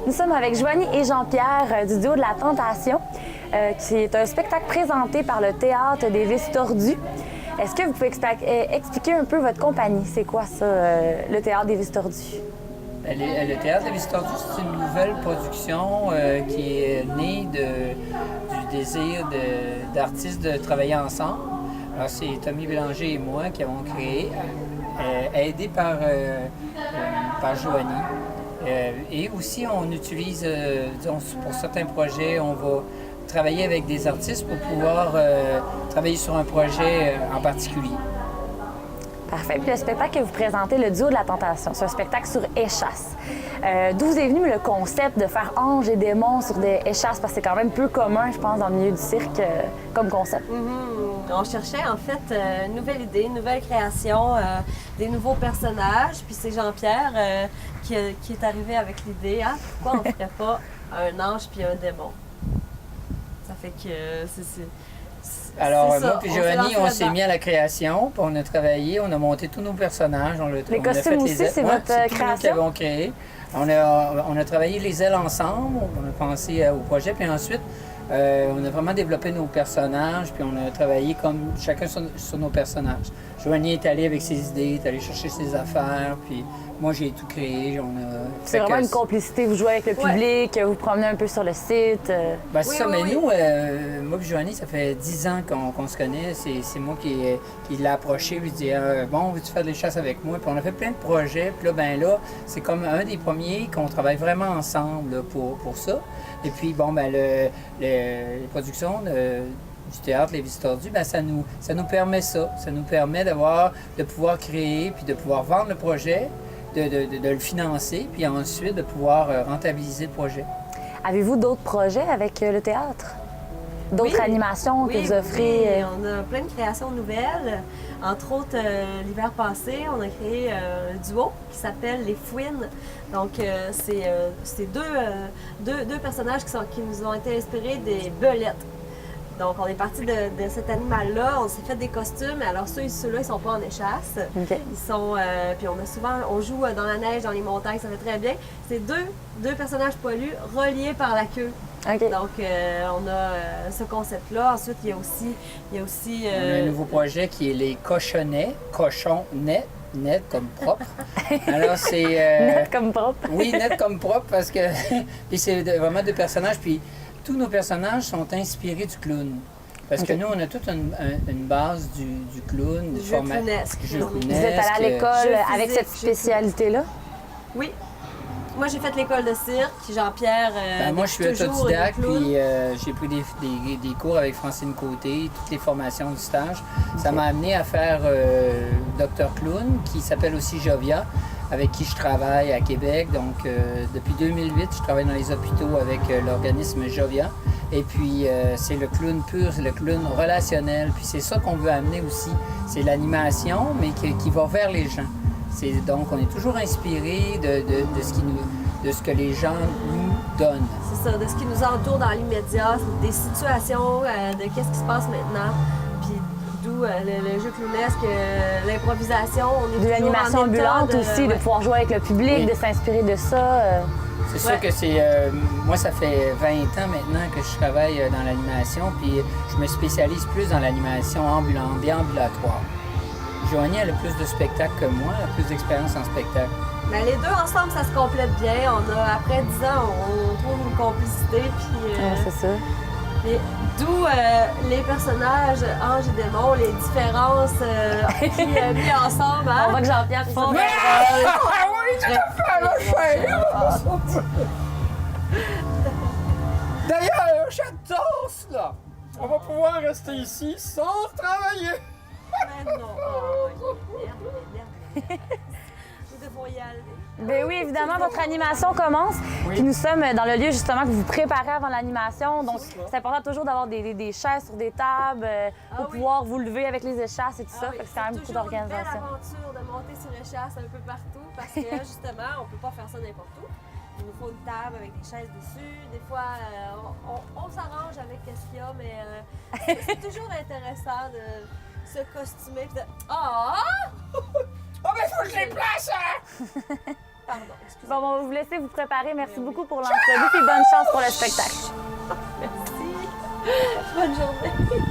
Nous sommes avec Joanie et Jean-Pierre du duo de la Tentation, qui est un spectacle présenté par le Théâtre des Vices Tordus. Est-ce que vous pouvez expliquer un peu votre compagnie? C'est quoi ça, le Théâtre des Vices Tordus? Le Théâtre des Vices Tordus, c'est une nouvelle production qui est née du désir d'artistes de travailler ensemble. Alors, c'est Tommy Bélanger et moi qui avons créé, aidés par Joanie. Et aussi, on utilise, disons, pour certains projets, on va travailler avec des artistes pour pouvoir travailler sur un projet en particulier. Parfait. Puis le spectacle que vous présentez, le duo de la Tentation, c'est un spectacle sur échasses. D'où vous est venu le concept de faire anges et démons sur des échasses? Parce que c'est quand même peu commun, je pense, dans le milieu du cirque comme concept. On cherchait en fait une nouvelle idée, une nouvelle création, des nouveaux personnages. Puis c'est Jean-Pierre qui est arrivé avec l'idée, pourquoi on ne ferait pas un ange puis un démon? Ça fait que Alors, moi et Joanie, on s'est mis à la création, puis on a travaillé, on a monté tous nos personnages. Les costumes aussi, c'est votre création? C'est nous qui avons créé. On a travaillé les ailes ensemble, on a pensé au projet, puis ensuite, on a vraiment développé nos personnages, puis on a travaillé comme chacun sur nos personnages. Joanie est allée avec ses idées, est allée chercher ses affaires, puis moi j'ai tout créé. C'est vraiment une complicité, vous jouez avec le public, vous promenez un peu sur le site. Ben, c'est ça, mais nous, moi et Joanie, ça fait 10 ans qu'on se connaît. C'est moi qui l'ai approché, lui dit bon, veux-tu faire des chasses avec moi? Puis on a fait plein de projets, puis là, c'est comme un des premiers qu'on travaille vraiment ensemble là, pour ça. Et puis, bon, ben, les productions du Théâtre Les Vices Tordus, ben, ça nous permet ça. Ça nous permet de pouvoir créer, puis de pouvoir vendre le projet, de le financer, puis ensuite de pouvoir rentabiliser le projet. Avez-vous d'autres projets avec le théâtre? D'autres animations que vous offrez? Oui, on a plein de créations nouvelles. Entre autres, l'hiver passé, on a créé un duo qui s'appelle Les Fouines. Donc, c'est deux personnages qui nous ont été inspirés des belettes. Donc, on est parti de cet animal-là, on s'est fait des costumes. Alors, ceux-là, ils sont pas en échasse. Okay. Ils sont... puis on joue dans la neige, dans les montagnes, ça fait très bien. C'est deux personnages poilus reliés par la queue. Okay. Donc, on a ce concept-là. Ensuite, il y a aussi on a un nouveau projet qui est les cochonnets, cochons-nets. Net comme propre. Alors, c'est... net comme propre. Oui, net comme propre, parce que... Puis c'est vraiment deux personnages, puis tous nos personnages sont inspirés du clown. Parce que nous, on a toute une base du clown, du format jeu clownesque. Vous êtes allé à l'école avec cette spécialité-là? Oui. Moi, j'ai fait l'école de cirque. Jean-Pierre, moi, je suis autodidacte, puis j'ai pris des cours avec Francine Côté, toutes les formations du stage. Ça m'a amené à faire Dr Clown, qui s'appelle aussi Jovia, avec qui je travaille à Québec. Donc, depuis 2008, je travaille dans les hôpitaux avec l'organisme Jovia. Et puis, c'est le clown pur, c'est le clown relationnel. Puis c'est ça qu'on veut amener aussi. C'est l'animation, mais qui va vers les gens. Donc, on est toujours inspiré de ce que les gens nous donnent. C'est ça, de ce qui nous entoure dans l'immédiat, des situations, de qu'est-ce qui se passe maintenant. Puis d'où le jeu clownesque, l'improvisation. De l'animation ambulante aussi, de pouvoir jouer avec le public, de s'inspirer de ça. C'est sûr que c'est... moi, ça fait 20 ans maintenant que je travaille dans l'animation, puis je me spécialise plus dans l'animation ambulante, déambulatoire. Joanie, elle a plus de spectacles que moi, elle a plus d'expérience en spectacle. Ben, les deux ensemble, ça se complète bien. Après 10 ans, on trouve une complicité. Puis, c'est ça. D'où les personnages anges et démons, les différences qui mis ensemble. On voit que Jean-Pierre fait ça. Oui, tout à fait, D'ailleurs, j'adore cela. On va pouvoir rester ici sans travailler. Mais non, merde. Nous devons y aller. Ben oui, évidemment, votre animation commence. Oui. Puis nous sommes dans le lieu justement que vous préparez avant l'animation. Donc, c'est important toujours d'avoir des chaises sur des tables pour pouvoir vous lever avec les échasses et tout ça. Oui. C'est quand même beaucoup d'organisation. C'est toujours une belle aventure de monter sur échasse un peu partout parce que justement, on ne peut pas faire ça n'importe où. Il nous faut une table avec des chaises dessus. Des fois, on s'arrange avec ce qu'il y a, mais c'est toujours intéressant de se costumer et de... Ah! Oh, mais faut que je les place, hein! Pardon, excusez. Bon, on va vous laisser vous préparer. Merci beaucoup pour l'entrevue et bonne chance pour le spectacle. Merci. Bonne journée.